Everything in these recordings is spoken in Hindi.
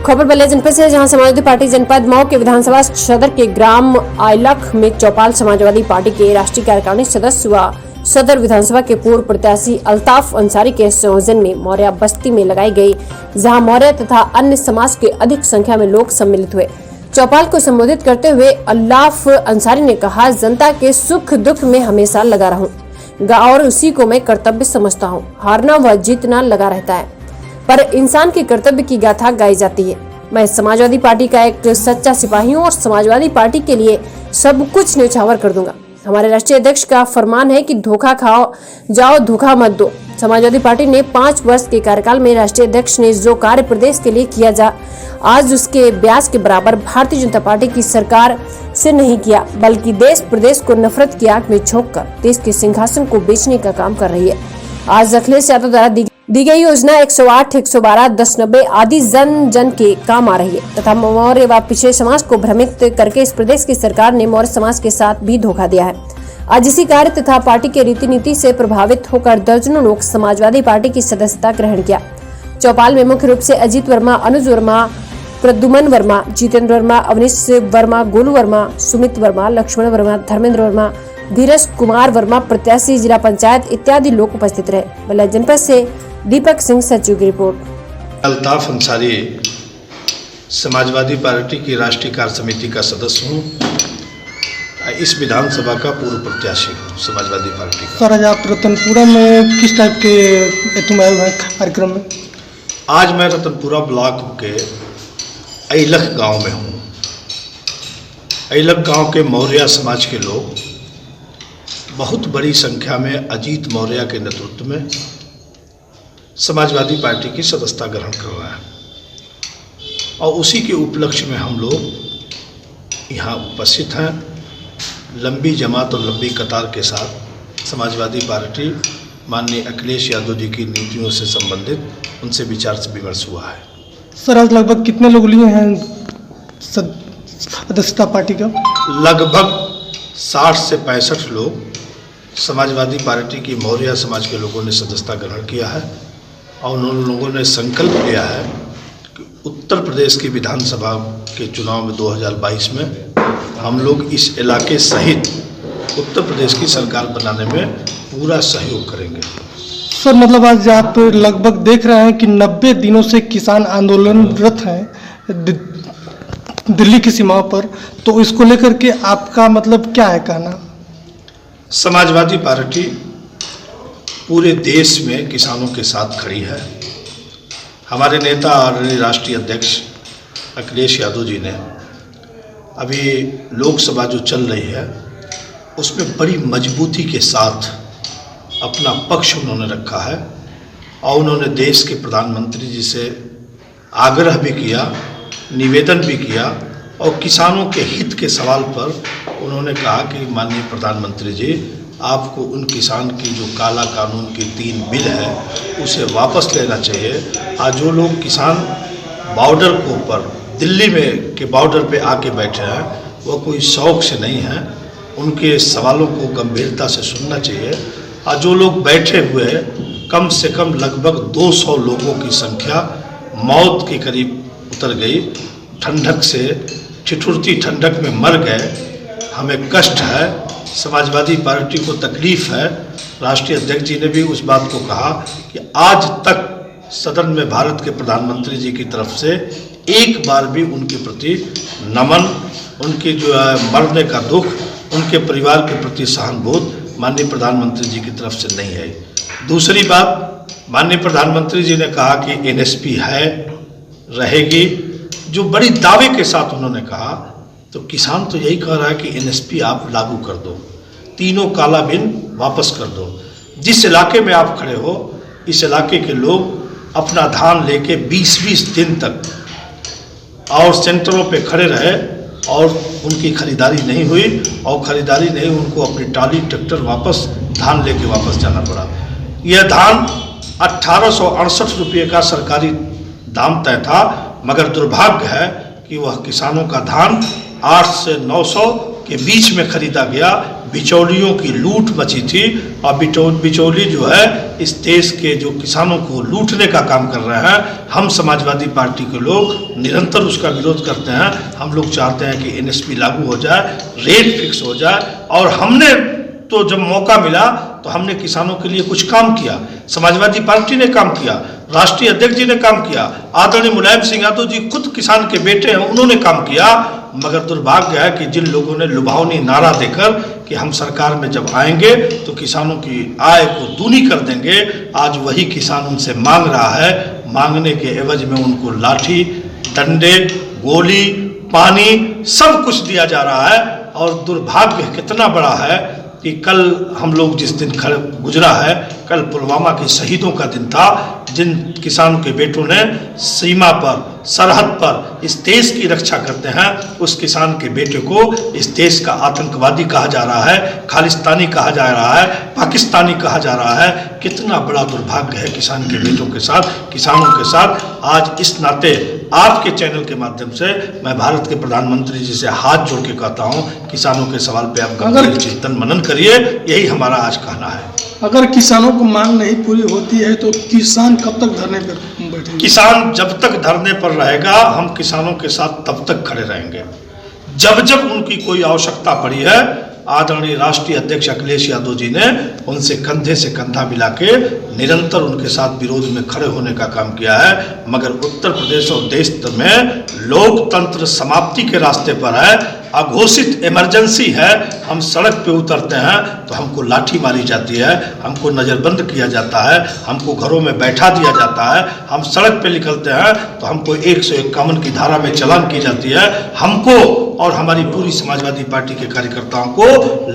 खबर बलिया जनपद से, जहां समाजवादी पार्टी जनपद मऊ के विधानसभा सदर के ग्राम आयलख में चौपाल समाजवादी पार्टी के राष्ट्रीय कार्यकारिणी सदस्य व सदर विधानसभा के पूर्व प्रत्याशी अल्ताफ अंसारी के संयोजन में मौर्य बस्ती में लगाई गई, जहां मौर्य तथा अन्य समाज के अधिक संख्या में लोग सम्मिलित हुए। चौपाल को संबोधित करते हुए अल्ताफ अंसारी ने कहा, जनता के सुख दुख में हमेशा लगा रहूं और उसी को मैं कर्तव्य समझता हूं। हारना व जीतना लगा रहता है, पर इंसान के कर्तव्य की गाथा गाई जाती है। मैं समाजवादी पार्टी का एक सच्चा सिपाही हूं और समाजवादी पार्टी के लिए सब कुछ न्यौछावर कर दूंगा। हमारे राष्ट्रीय अध्यक्ष का फरमान है कि धोखा खाओ जाओ, धोखा मत दो। समाजवादी पार्टी ने 5 वर्ष के कार्यकाल में राष्ट्रीय अध्यक्ष ने जो कार्य प्रदेश के लिए किया आज उसके ब्याज के बराबर भारतीय जनता पार्टी की सरकार से नहीं किया, बल्कि देश प्रदेश को नफरत की आग में झोंक कर देश के सिंहासन को बेचने का काम कर रही है। आज अखिलेश यादव द्वारा दी गई योजना 108, 112, 1090 आदि जन जन के काम आ रही है तथा मौर्य व पिछड़े समाज को भ्रमित करके इस प्रदेश की सरकार ने मौर्य समाज के साथ भी धोखा दिया है। आज इसी कार्य तथा पार्टी के रीति नीति से प्रभावित होकर दर्जनों लोग समाजवादी पार्टी की सदस्यता ग्रहण किया। चौपाल में मुख्य रूप से अजीत वर्मा, अनुज वर्मा, प्रद्युमन वर्मा, जितेंद्र वर्मा, अवनीश वर्मा, गोलू वर्मा, सुमित वर्मा, लक्ष्मण वर्मा, धर्मेंद्र वर्मा, धीरज कुमार वर्मा, प्रत्याशी जिला पंचायत इत्यादि लोग उपस्थित रहे। बलिया जनपद से दीपक सिंह सचिव की रिपोर्ट। अल्ताफ अंसारी समाजवादी पार्टी की राष्ट्रीय कार्य समिति का सदस्य हूँ। इस विधानसभा का पूर्व प्रत्याशी हूँ समाजवादी पार्टी का। सर, आज आप रतनपुरा में किस टाइप के तुम आए हुए कार्यक्रम में? आज मैं रतनपुरा ब्लॉक के अयलख गांव में हूँ। अयलख गांव के मौर्य समाज के लोग बहुत बड़ी संख्या में अजीत मौर्य के नेतृत्व में समाजवादी पार्टी की सदस्यता ग्रहण कर रहा है और उसी के उपलक्ष्य में हम लोग यहाँ उपस्थित हैं। लंबी जमात और लंबी कतार के साथ समाजवादी पार्टी माननीय अखिलेश यादव जी की नीतियों से संबंधित उनसे विचार विमर्श हुआ है। सर, आज लगभग कितने लोग लिए हैं सदस्यता पार्टी का? लगभग 60 से 65 लोग समाजवादी पार्टी की मौर्य समाज के लोगों ने सदस्यता ग्रहण किया है और उन लोगों ने संकल्प लिया है कि उत्तर प्रदेश की विधानसभा के चुनाव में 2022 में हम लोग इस इलाके सहित उत्तर प्रदेश की सरकार बनाने में पूरा सहयोग करेंगे। सर, मतलब आज आप लगभग देख रहे हैं कि 90 दिनों से किसान आंदोलनरत हैं दिल्ली की सीमा पर, तो इसको लेकर के आपका मतलब क्या है कहना? समाजवादी पार्टी पूरे देश में किसानों के साथ खड़ी है। हमारे नेता और राष्ट्रीय अध्यक्ष अखिलेश यादव जी ने अभी लोकसभा जो चल रही है उसमें बड़ी मजबूती के साथ अपना पक्ष उन्होंने रखा है और उन्होंने देश के प्रधानमंत्री जी से आग्रह भी किया, निवेदन भी किया और किसानों के हित के सवाल पर उन्होंने कहा कि माननीय प्रधानमंत्री जी, आपको उन किसान की जो काला कानून की 3 बिल है उसे वापस लेना चाहिए। आज जो लोग किसान बॉर्डर के ऊपर दिल्ली में के बॉर्डर पे आके बैठे हैं वो कोई शौक से नहीं है, उनके सवालों को गंभीरता से सुनना चाहिए। आज जो लोग बैठे हुए कम से कम लगभग 200 लोगों की संख्या मौत के करीब उतर गई, ठंडक से ठिठुरती ठंडक में मर गए। हमें कष्ट है, समाजवादी पार्टी को तकलीफ है। राष्ट्रीय अध्यक्ष जी ने भी उस बात को कहा कि आज तक सदन में भारत के प्रधानमंत्री जी की तरफ से एक बार भी उनके प्रति नमन, उनके जो है मरने का दुख, उनके परिवार के प्रति सहानुभूति माननीय प्रधानमंत्री जी की तरफ से नहीं है। दूसरी बात, माननीय प्रधानमंत्री जी ने कहा कि एनएसपी है, रहेगी, जो बड़ी दावे के साथ उन्होंने कहा। तो किसान तो यही कह रहा है कि एनएसपी आप लागू कर दो, तीनों काला बिल वापस कर दो। जिस इलाके में आप खड़े हो इस इलाके के लोग अपना धान लेके 20-20 दिन तक और सेंटरों पे खड़े रहे और उनकी खरीदारी नहीं हुई और खरीदारी नहीं, उनको अपनी टाली ट्रैक्टर वापस धान लेके वापस जाना पड़ा। यह धान 1868 रुपये का सरकारी दाम तय था, मगर दुर्भाग्य है कि वह किसानों का धान 8 से 900 के बीच में खरीदा गया, बिचौलियों की लूट मची थी और बिचौली जो है इस देश के जो किसानों को लूटने का काम कर रहे हैं। हम समाजवादी पार्टी के लोग निरंतर उसका विरोध करते हैं। हम लोग चाहते हैं कि एनएसपी लागू हो जाए, रेट फिक्स हो जाए, और हमने तो जब मौका मिला तो हमने किसानों के लिए कुछ काम किया। समाजवादी पार्टी ने काम किया, राष्ट्रीय अध्यक्ष जी ने काम किया, आदरणीय मुलायम सिंह यादव जी खुद किसान के बेटे हैं, उन्होंने काम किया। मगर दुर्भाग्य है कि जिन लोगों ने लुभावनी नारा देकर कि हम सरकार में जब आएंगे तो किसानों की आय को दूनी कर देंगे, आज वही किसान उनसे मांग रहा है। मांगने के एवज में उनको लाठी, डंडे, गोली, पानी सब कुछ दिया जा रहा है। और दुर्भाग्य कितना बड़ा है कि कल हम लोग जिस दिन गुजरा है, कल पुलवामा के शहीदों का दिन था, जिन किसानों के बेटों ने सीमा पर, सरहद पर इस देश की रक्षा करते हैं, उस किसान के बेटे को इस देश का आतंकवादी कहा जा रहा है, खालिस्तानी कहा जा रहा है, पाकिस्तानी कहा जा रहा है। कितना बड़ा दुर्भाग्य है किसान के बेटों के साथ, किसानों के साथ। आज इस नाते आपके चैनल के माध्यम से मैं भारत के प्रधानमंत्री जी से हाथ जोड़ के कहता हूँ, किसानों के सवाल पे आप गंभीर चिंतन मनन करिए, यही हमारा आज कहना है। अगर किसानों को मांग नहीं पूरी होती है तो किसान कब तक धरने पर बैठेंगे? किसान जब तक धरने पर रहेगा, हम किसानों के साथ तब तक खड़े रहेंगे। जब जब उनकी कोई आवश्यकता पड़ी है, आदरणीय राष्ट्रीय अध्यक्ष अखिलेश यादव जी ने उनसे कंधे से कंधा मिला के निरंतर उनके साथ विरोध में खड़े होने का काम किया है। मगर उत्तर प्रदेश और देश में लोकतंत्र समाप्ति के रास्ते पर है, अघोषित इमरजेंसी है। हम सड़क पे उतरते हैं तो हमको लाठी मारी जाती है, हमको नज़रबंद किया जाता है, हमको घरों में बैठा दिया जाता है। हम सड़क पे निकलते हैं तो हमको 151 की धारा में चालान की जाती है। हमको और हमारी पूरी समाजवादी पार्टी के कार्यकर्ताओं को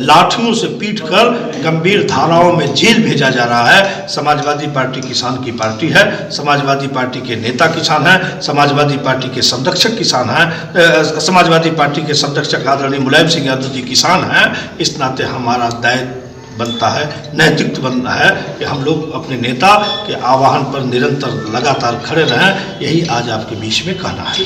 लाठियों से पीटकर गंभीर धाराओं में जेल भेजा जा रहा है। समाजवादी पार्टी किसान की पार्टी है, समाजवादी पार्टी के नेता किसान हैं, समाजवादी पार्टी के संरक्षक किसान हैं, समाजवादी पार्टी के संरक्षक आदरणीय मुलायम सिंह यादव जी किसान हैं। इस नाते हमारा दायित्व बनता है, नैतिक बनता है कि हम लोग अपने नेता के आह्वान पर निरंतर लगातार खड़े रहें। यही आज आपके बीच में कहना है।